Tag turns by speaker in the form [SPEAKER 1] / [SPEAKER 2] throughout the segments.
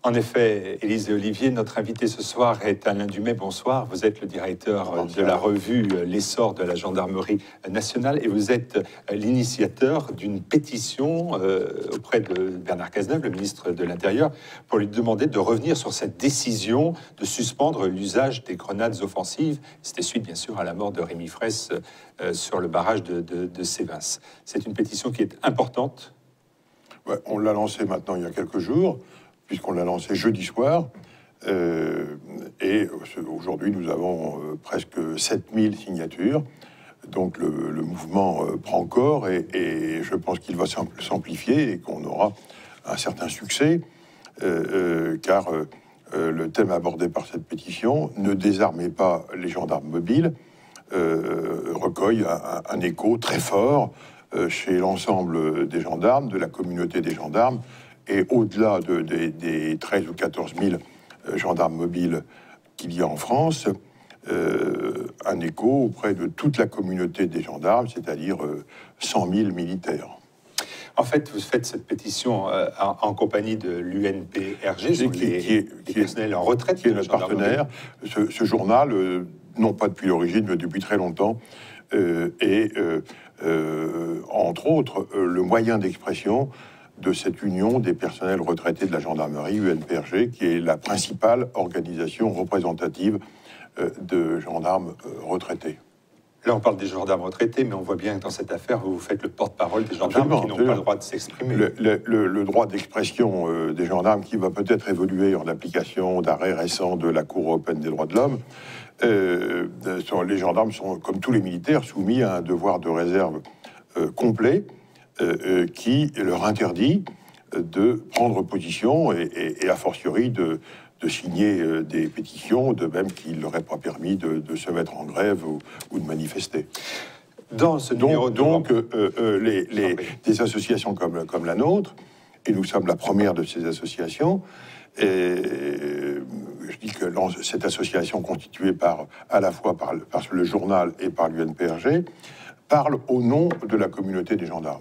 [SPEAKER 1] En effet, Élise et Olivier, notre invité ce soir est Alain Dumay. Bonsoir. Vous êtes le directeur de la revue L'Essor de la gendarmerie nationale et vous êtes l'initiateur d'une pétition auprès de Bernard Cazeneuve, le ministre de l'Intérieur, pour lui demander de revenir sur cette décision de suspendre l'usage des grenades offensives. C'était suite, bien sûr, à la mort de Rémi Fraisse sur le barrage de Sévins. C'est une pétition qui est importante.
[SPEAKER 2] Ouais, on l'a lancée maintenant il y a quelques jours, puisqu'on l'a lancé jeudi soir. Et aujourd'hui, nous avons presque 7000 signatures. Donc le mouvement prend corps et je pense qu'il va s'amplifier et qu'on aura un certain succès, car le thème abordé par cette pétition, ne désarmez pas les gendarmes mobiles, recueille un écho très fort chez l'ensemble des gendarmes, de la communauté des gendarmes, et au-delà des 13 ou 14 000 gendarmes mobiles qu'il y a en France, un écho auprès de toute la communauté des gendarmes, c'est-à-dire 100 000 militaires.
[SPEAKER 1] En fait, vous faites cette pétition en compagnie de l'UNPRG, qui est personnel en retraite,
[SPEAKER 2] qui est notre partenaire. Ce journal, non pas depuis l'origine, mais depuis très longtemps, est entre autres le moyen d'expression de cette union des personnels retraités de la gendarmerie, UNPRG, qui est la principale organisation représentative de gendarmes retraités.
[SPEAKER 1] Là, on parle des gendarmes retraités, mais on voit bien que dans cette affaire, vous faites le porte-parole des gendarmes qui n'ont pas le droit de s'exprimer.
[SPEAKER 2] Le droit d'expression des gendarmes, qui va peut-être évoluer en application d'arrêts récents de la Cour européenne des droits de l'homme, les gendarmes sont, comme tous les militaires, soumis à un devoir de réserve complet, qui leur interdit de prendre position et a fortiori de signer des pétitions, de même qu'il ne leur est pas permis de se mettre en grève ou de manifester.
[SPEAKER 1] Dans ce numéro
[SPEAKER 2] des associations comme la nôtre, et nous sommes la première de ces associations, et je dis que cette association constituée à la fois par le journal et par l'UNPRG parle au nom de la communauté des gendarmes.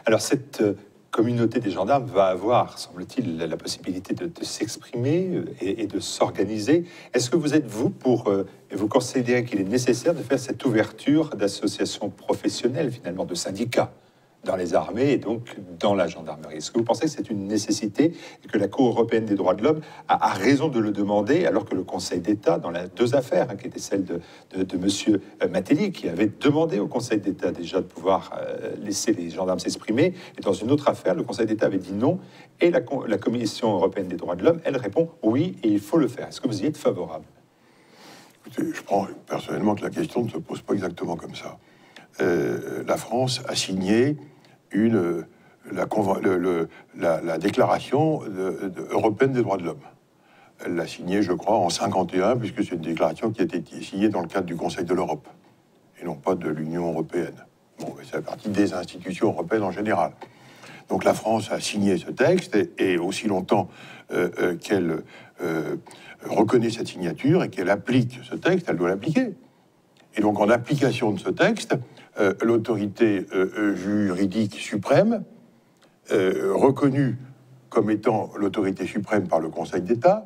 [SPEAKER 2] Alors cette communauté des gendarmes va avoir, semble-t-il, la possibilité de s'exprimer et de s'organiser. Est-ce que vous êtes, vous considérez qu'il est nécessaire de faire cette ouverture d'associations professionnelles, finalement, de syndicats dans les armées et donc dans la gendarmerie? Est-ce que vous pensez que c'est une nécessité et que la Cour européenne des droits de l'homme a raison de le demander, alors que le Conseil d'État, dans les deux affaires, qui était celle de monsieur Matteli, qui avait demandé au Conseil d'État déjà de pouvoir laisser les gendarmes s'exprimer, et dans une autre affaire, le Conseil d'État avait dit non, et la Commission européenne des droits de l'homme, elle répond oui, et il faut le faire. Est-ce que vous y êtes favorable? Écoutez, je prends personnellement que la question ne se pose pas exactement comme ça. La France a signé la déclaration européenne des droits de l'homme. Elle l'a signée, je crois, en 51, puisque c'est une déclaration qui a été signée dans le cadre du Conseil de l'Europe, et non pas de l'Union européenne. Bon, c'est la partie des institutions européennes en général. Donc la France a signé ce texte, et aussi longtemps qu'elle reconnaît cette signature et qu'elle applique ce texte, elle doit l'appliquer. Et donc, en application de ce texte, l'autorité juridique suprême, reconnue comme étant l'autorité suprême par le Conseil d'État,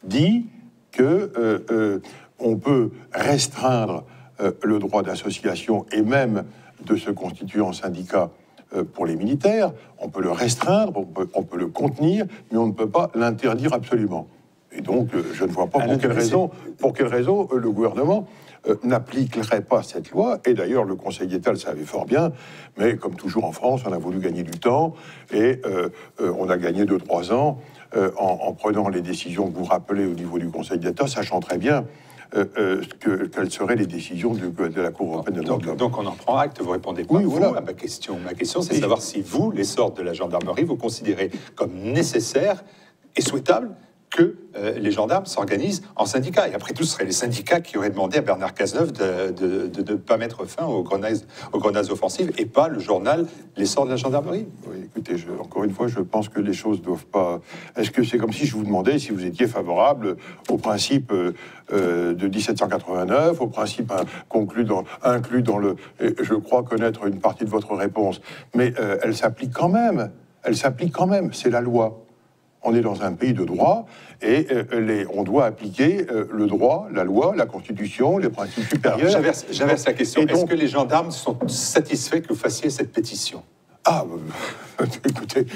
[SPEAKER 2] dit que on peut restreindre le droit d'association et même de se constituer en syndicat pour les militaires. On peut le restreindre, on peut le contenir, mais on ne peut pas l'interdire absolument. Et donc, je ne vois pas pour quelle raison le gouvernement n'appliquerait pas cette loi. Et d'ailleurs, le Conseil d'État le savait fort bien, mais comme toujours en France, on a voulu gagner du temps, et on a gagné 2-3 ans en prenant les décisions que vous rappelez au niveau du Conseil d'État, sachant très bien quelles seraient les décisions de la Cour européenne des droits de l'homme.
[SPEAKER 1] Donc on en prend acte, vous répondez pas à ma question. Ma question, c'est de savoir si vous, l'essor de la gendarmerie, vous considérez comme nécessaire et souhaitable que les gendarmes s'organisent en syndicats. Et après tout, ce seraient les syndicats qui auraient demandé à Bernard Cazeneuve de ne pas mettre fin aux grenades offensives et pas le journal L'Essor de la gendarmerie.
[SPEAKER 2] Oui, écoutez, encore une fois, je pense que les choses doivent pas... Est-ce que c'est comme si je vous demandais si vous étiez favorable au principe de 1789, au principe inclus dans le... Je crois connaître une partie de votre réponse, mais elle s'applique quand même. Elle s'applique quand même, c'est la loi. On est dans un pays de droit et on doit appliquer le droit, la loi, la Constitution, les principes supérieurs.
[SPEAKER 1] J'inverse la question. Est-ce que les gendarmes sont satisfaits que vous fassiez cette pétition?
[SPEAKER 2] Ah, écoutez,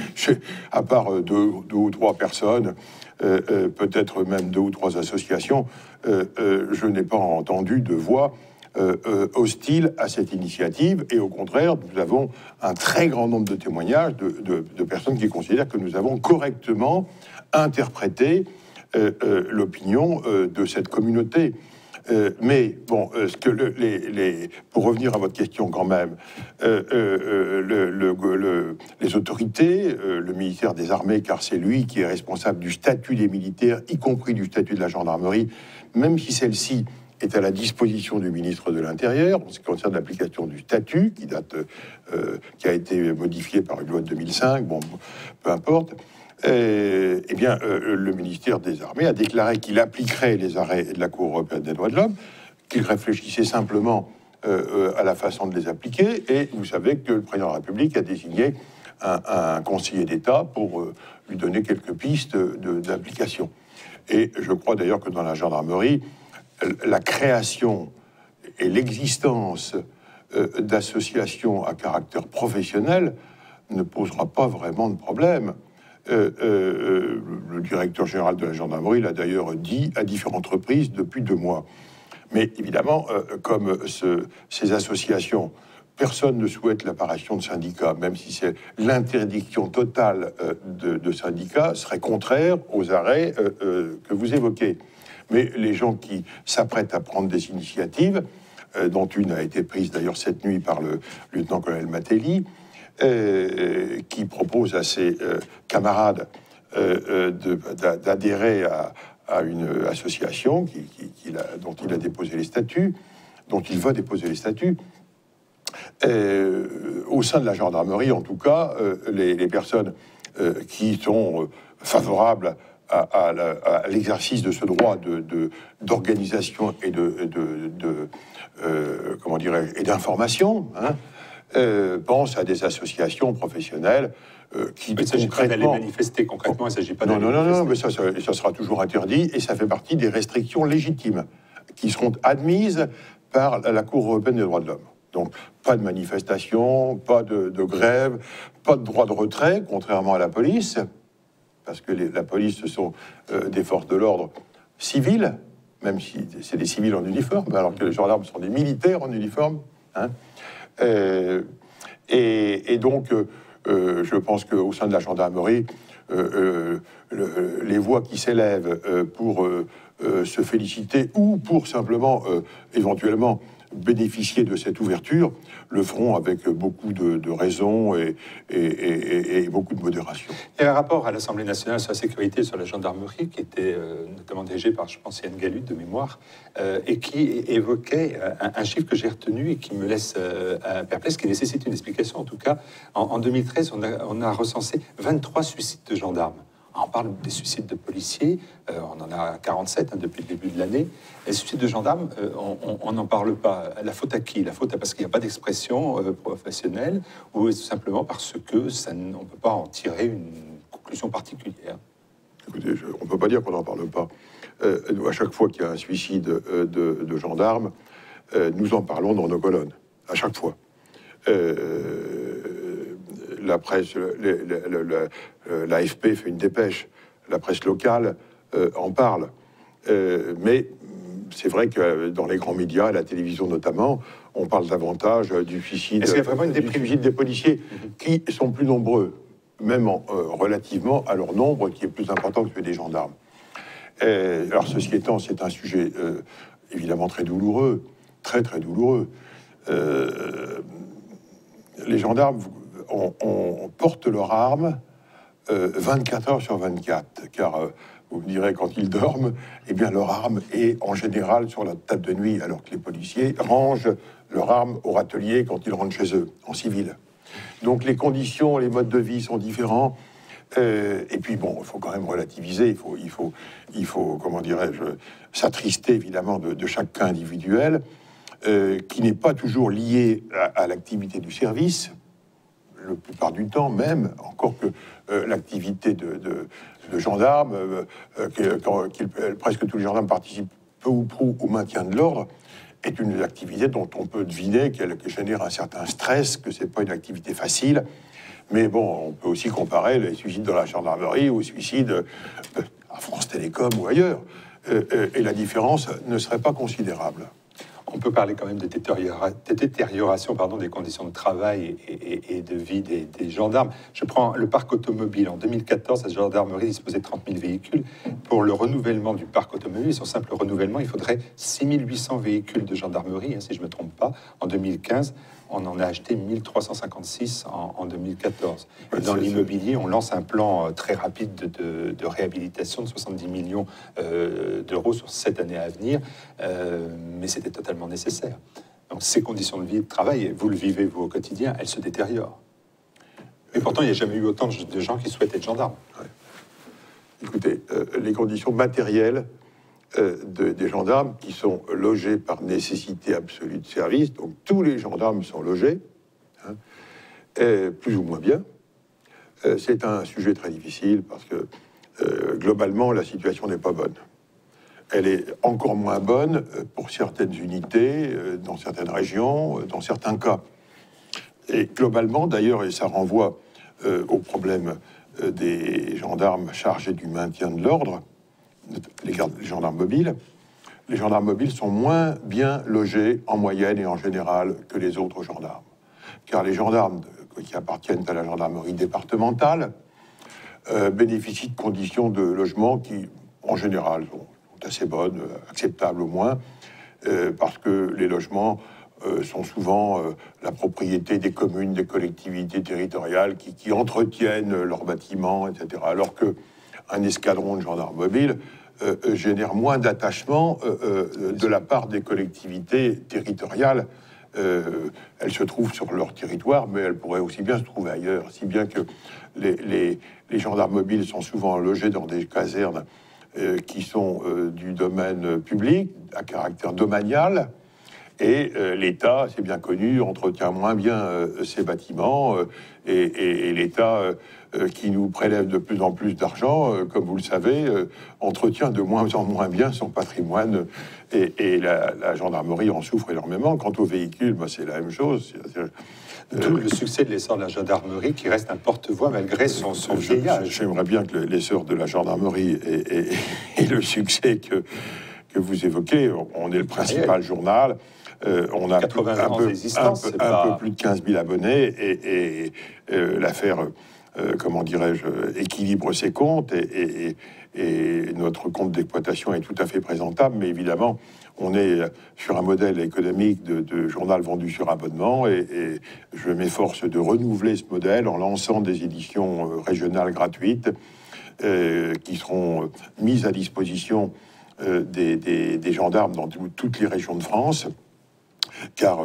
[SPEAKER 2] à part deux ou trois personnes, peut-être même 2 ou 3 associations, je n'ai pas entendu de voix hostile à cette initiative. Et au contraire, nous avons un très grand nombre de témoignages de personnes qui considèrent que nous avons correctement interprété l'opinion de cette communauté. Mais bon, pour revenir à votre question quand même, les autorités, le ministère des Armées, car c'est lui qui est responsable du statut des militaires, y compris du statut de la gendarmerie, même si celle-ci est à la disposition du ministre de l'Intérieur, en ce qui concerne l'application du statut, qui a été modifié par une loi de 2005, bon, peu importe. Eh bien, le ministère des Armées a déclaré qu'il appliquerait les arrêts de la Cour européenne des droits de l'homme, qu'il réfléchissait simplement à la façon de les appliquer. Et vous savez que le président de la République a désigné un conseiller d'État pour lui donner quelques pistes d'application. Et je crois d'ailleurs que dans la gendarmerie, la création et l'existence d'associations à caractère professionnel ne posera pas vraiment de problème. Le directeur général de la gendarmerie l'a d'ailleurs dit à différentes reprises depuis 2 mois. Mais évidemment, comme ces associations, personne ne souhaite l'apparition de syndicats, même si c'est l'interdiction totale de syndicats serait contraire aux arrêts que vous évoquez. Mais les gens qui s'apprêtent à prendre des initiatives, dont une a été prise d'ailleurs cette nuit par le lieutenant-colonel Matelli, qui propose à ses camarades d'adhérer à une association dont il a déposé les statuts, dont il va déposer les statuts. Au sein de la gendarmerie, en tout cas, les personnes qui sont favorables à l'exercice de ce droit d'organisation et comment dirais-je, et d'information, hein, pense à des associations professionnelles qui
[SPEAKER 1] il ne s'agit pas d'aller manifester concrètement, il ne s'agit pas d'aller
[SPEAKER 2] non, mais ça sera toujours interdit, et ça fait partie des restrictions légitimes qui seront admises par la Cour européenne des droits de l'homme. Donc, pas de manifestation, pas de grève, pas de droit de retrait, contrairement à la police, parce que la police, ce sont des forces de l'ordre civiles, même si c'est des civils en uniforme, alors que les gendarmes sont des militaires en uniforme, hein. Et donc, je pense qu'au sein de la gendarmerie, les voix qui s'élèvent pour se féliciter ou pour simplement, éventuellement, bénéficier de cette ouverture, le feront avec beaucoup de raison et beaucoup de modération.
[SPEAKER 1] Il y a un rapport à l'Assemblée nationale sur la sécurité et sur la gendarmerie qui était notamment dirigé par, je pense, Yann Galut de mémoire, et qui évoquait un chiffre que j'ai retenu et qui me laisse perplexe, qui nécessite une explication. En tout cas, en 2013, on a recensé 23 suicides de gendarmes. On parle des suicides de policiers, on en a 47 depuis le début de l'année. Les suicides de gendarmes, on n'en parle pas. La faute à qui? La faute à parce qu'il n'y a pas d'expression professionnelle, ou simplement parce que on ne peut pas en tirer une conclusion particulière?
[SPEAKER 2] Écoutez, on ne peut pas dire qu'on n'en parle pas. À chaque fois qu'il y a un suicide de gendarmes, nous en parlons dans nos colonnes, à chaque fois. La presse, l'AFP fait une dépêche, la presse locale en parle. Mais c'est vrai que dans les grands médias, la télévision notamment, on parle davantage du suicide, des policiers qui sont plus nombreux, même relativement à leur nombre qui est plus important que celui des gendarmes. Alors ceci étant, c'est un sujet évidemment très douloureux, très douloureux. Les gendarmes on porte leur arme 24 heures sur 24, car vous me direz, quand ils dorment, eh bien leur arme est en général sur la table de nuit, alors que les policiers rangent leur arme au râtelier quand ils rentrent chez eux, en civil. Donc les conditions, les modes de vie sont différents. Et puis bon, il faut quand même relativiser, il faut comment dirais-je, s'attrister évidemment de chaque cas individuel, qui n'est pas toujours lié à l'activité du service. la plupart du temps même, encore que l'activité de gendarmes, presque tous les gendarmes participent peu ou prou au maintien de l'ordre, est une activité dont on peut deviner qu'elle génère un certain stress, que c'est pas une activité facile. Mais bon, on peut aussi comparer les suicides dans la gendarmerie aux suicides à France Télécom ou ailleurs. Et la différence ne serait pas considérable.
[SPEAKER 1] On peut parler quand même de détérioration des conditions de travail et de vie des gendarmes. Je prends le parc automobile. En 2014, la gendarmerie disposait de 30 000 véhicules. Pour le renouvellement du parc automobile, son simple renouvellement, il faudrait 6 800 véhicules de gendarmerie, si je ne me trompe pas. En 2015, on en a acheté 1356 en 2014. Et dans l'immobilier, on lance un plan très rapide de réhabilitation de 70 millions d'euros sur 7 années à venir, mais c'était totalement nécessaire. Donc ces conditions de vie et de travail, vous le vivez vous au quotidien, elles se détériorent. Et pourtant, il n'y a jamais eu autant de gens qui souhaitent être gendarmes.
[SPEAKER 2] Ouais. Écoutez, les conditions matérielles des gendarmes qui sont logés par nécessité absolue de service, donc tous les gendarmes sont logés, hein, plus ou moins bien. C'est un sujet très difficile parce que globalement, la situation n'est pas bonne. Elle est encore moins bonne pour certaines unités, dans certaines régions, dans certains cas. Et globalement, d'ailleurs, et ça renvoie au problème des gendarmes chargés du maintien de l'ordre, les gendarmes mobiles. Les gendarmes mobiles sont moins bien logés en moyenne et en général que les autres gendarmes. Car les gendarmes qui appartiennent à la gendarmerie départementale bénéficient de conditions de logement qui, en général, sont assez bonnes, acceptables au moins, parce que les logements sont souvent la propriété des communes, des collectivités territoriales qui entretiennent leurs bâtiments, etc. Alors qu'un escadron de gendarmes mobiles génère moins d'attachement de la part des collectivités territoriales. Elles se trouvent sur leur territoire, mais elles pourraient aussi bien se trouver ailleurs, si bien que les gendarmes mobiles sont souvent logés dans des casernes qui sont du domaine public, à caractère domanial, et l'État, c'est bien connu, entretient moins bien ces bâtiments, et l'État, qui nous prélève de plus en plus d'argent, comme vous le savez, entretient de moins en moins bien son patrimoine, et la gendarmerie en souffre énormément. Quant aux véhicules, bah, c'est la même chose.
[SPEAKER 1] D'où le succès de l'essor de la gendarmerie, qui reste un porte-voix malgré son vieillage.
[SPEAKER 2] J'aimerais bien que l'essor de la gendarmerie et le succès que vous évoquez. On est le principal journal. On a un peu plus de 15 000 abonnés et l'affaire, comment dirais-je, équilibre ses comptes et notre compte d'exploitation est tout à fait présentable, mais évidemment, on est sur un modèle économique de journal vendu sur abonnement et je m'efforce de renouveler ce modèle en lançant des éditions régionales gratuites qui seront mises à disposition des gendarmes dans toutes les régions de France. Car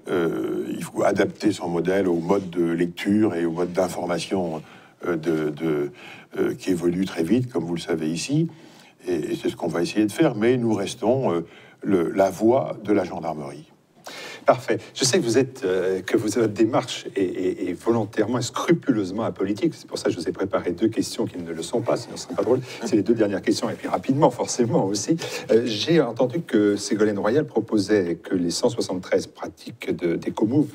[SPEAKER 2] il faut adapter son modèle au mode de lecture et au mode d'information qui évolue très vite, comme vous le savez ici. Et c'est ce qu'on va essayer de faire, mais nous restons la voix de la gendarmerie.
[SPEAKER 1] Parfait. Je sais que votre démarche est volontairement et scrupuleusement apolitique. C'est pour ça que je vous ai préparé deux questions qui ne le sont pas, sinon ce serait pas drôle. C'est les deux dernières questions, et puis rapidement, forcément aussi. J'ai entendu que Ségolène Royal proposait que les 173 pratiques d'éco-move,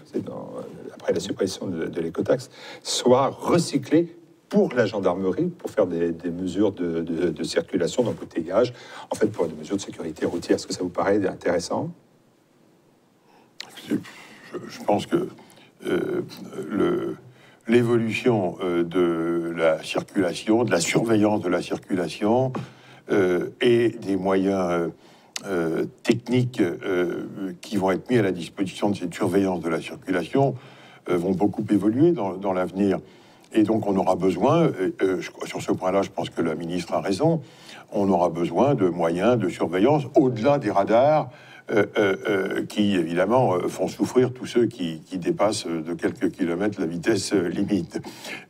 [SPEAKER 1] après la suppression de l'écotaxe, soient recyclées pour la gendarmerie, pour faire des mesures de circulation, d'embouteillage, en fait pour des mesures de sécurité routière. Est-ce que ça vous paraît intéressant ?
[SPEAKER 2] Je pense que l'évolution de la circulation, de la surveillance de la circulation et des moyens techniques qui vont être mis à la disposition de cette surveillance de la circulation vont beaucoup évoluer dans l'avenir. Et donc on aura besoin, sur ce point-là, je pense que la ministre a raison, on aura besoin de moyens de surveillance au-delà des radars qui, évidemment, font souffrir tous ceux qui dépassent de quelques kilomètres la vitesse limite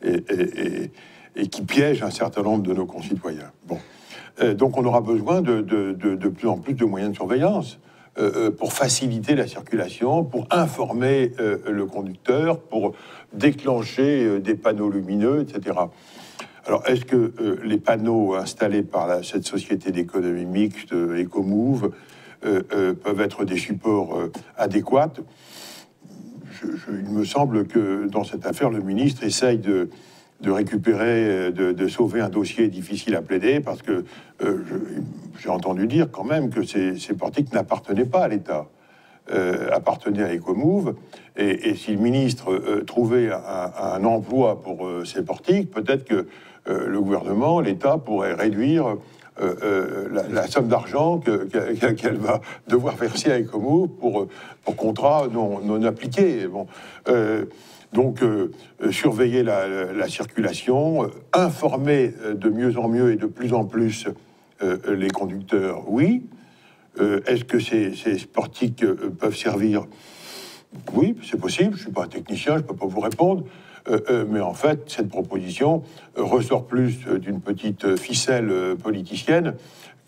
[SPEAKER 2] et qui piègent un certain nombre de nos concitoyens. Bon. Donc on aura besoin de plus en plus de moyens de surveillance. pour faciliter la circulation, pour informer le conducteur, pour déclencher des panneaux lumineux, etc. Alors, est-ce que les panneaux installés par cette société d'économie mixte, EcoMove, peuvent être des supports adéquats? Il me semble que dans cette affaire, le ministre essaye de récupérer, de sauver un dossier difficile à plaider, parce que j'ai entendu dire quand même que ces portiques n'appartenaient pas à l'État, appartenaient à EcoMove, et si le ministre trouvait un emploi pour ces portiques, peut-être que le gouvernement, l'État, pourrait réduire la somme d'argent qu'elle va devoir verser à EcoMove pour contrats non appliqués. Bon, donc, surveiller la circulation, informer de mieux en mieux et de plus en plus les conducteurs, oui. Est-ce que ces portiques peuvent servir? Oui, c'est possible. Je ne suis pas un technicien, je ne peux pas vous répondre. Mais en fait, cette proposition ressort plus d'une petite ficelle politicienne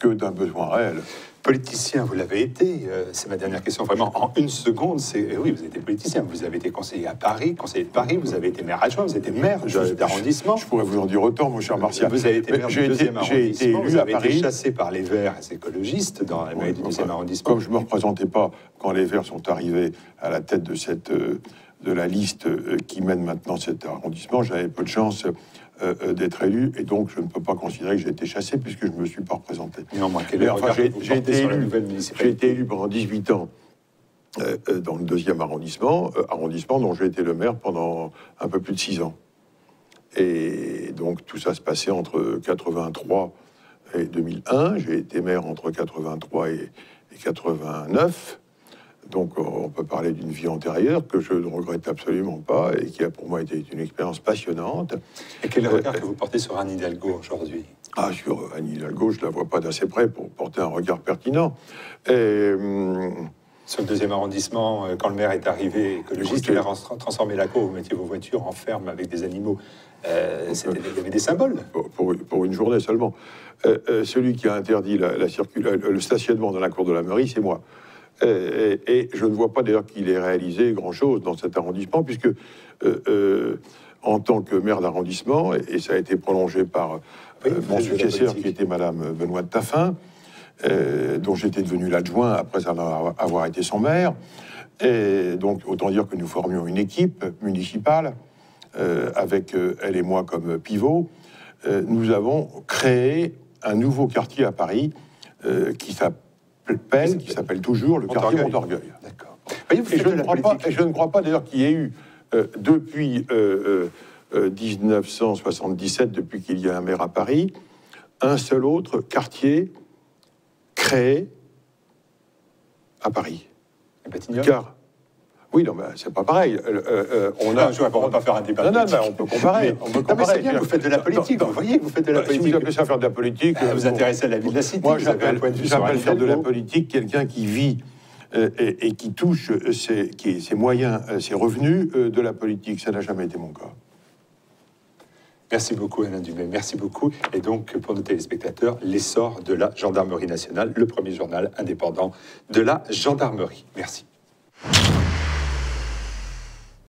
[SPEAKER 2] que d'un besoin réel.
[SPEAKER 1] Politicien, vous l'avez été, c'est ma dernière question, vraiment en une seconde, c'est oui, vous avez été politicien, vous avez été conseiller à Paris, conseiller de Paris, vous avez été maire adjoint, vous avez été maire d'arrondissement.
[SPEAKER 2] Je pourrais vous en dire autant, mon cher Martial.
[SPEAKER 1] Vous avez été maire du deuxième arrondissement,
[SPEAKER 2] vous avez
[SPEAKER 1] été chassé par les Verts et les écologistes dans la mairie du deuxième arrondissement.
[SPEAKER 2] Comme je ne me représentais pas quand les Verts sont arrivés à la tête de la liste qui mène maintenant cet arrondissement, j'avais peu de chance d'être élu, et donc je ne peux pas considérer que j'ai été chassé puisque je ne me suis pas représenté.
[SPEAKER 1] Néanmoins, j'ai
[SPEAKER 2] été élu pendant 18 ans dans le deuxième arrondissement, dont j'ai été le maire pendant un peu plus de 6 ans. Et donc tout ça se passait entre 83 et 2001. J'ai été maire entre 83 et 89. Donc on peut parler d'une vie antérieure que je ne regrette absolument pas et qui a pour moi été une expérience passionnante.
[SPEAKER 1] Et quel regard que vous portez sur Anne Hidalgo aujourd'hui?
[SPEAKER 2] Ah, sur Anne Hidalgo, je ne la vois pas d'assez près pour porter un regard pertinent.
[SPEAKER 1] Sur le deuxième arrondissement, quand le maire est arrivé écologiste, il a transformé la cour, vous mettiez vos voitures en ferme avec des animaux. Il y avait des symboles.
[SPEAKER 2] Pour une journée seulement. Celui qui a interdit le stationnement dans la cour de la mairie, c'est moi. Et je ne vois pas d'ailleurs qu'il ait réalisé grand-chose dans cet arrondissement, puisque en tant que maire d'arrondissement, et ça a été prolongé par mon successeur qui était Madame Benoît de Taffin, dont j'étais devenu l'adjoint après avoir été son maire. Et donc autant dire que nous formions une équipe municipale, avec elle et moi comme pivot. Nous avons créé un nouveau quartier à Paris qui s'appelle toujours le quartier Montorgueil.
[SPEAKER 1] D'accord.
[SPEAKER 2] Et je ne crois pas d'ailleurs qu'il y ait eu, depuis 1977, depuis qu'il y a un maire à Paris, un seul autre quartier créé à Paris. Car, oui, non, mais c'est pas pareil.
[SPEAKER 1] On va pas faire un débat.
[SPEAKER 2] Non, on peut comparer.
[SPEAKER 1] Mais c'est bien, vous faites de la politique. Vous voyez, vous faites de la politique.
[SPEAKER 2] Si vous appelez ça faire de la politique,
[SPEAKER 1] vous intéressez à la vie de la cité.
[SPEAKER 2] Moi, j'appelle faire de la politique quelqu'un qui vit et qui touche ses moyens, ses revenus de la politique. Ça n'a jamais été mon cas.
[SPEAKER 1] Merci beaucoup, Alain Dumay. Merci beaucoup. Et donc, pour nos téléspectateurs, l'essor de la gendarmerie nationale, le premier journal indépendant de la gendarmerie. Merci.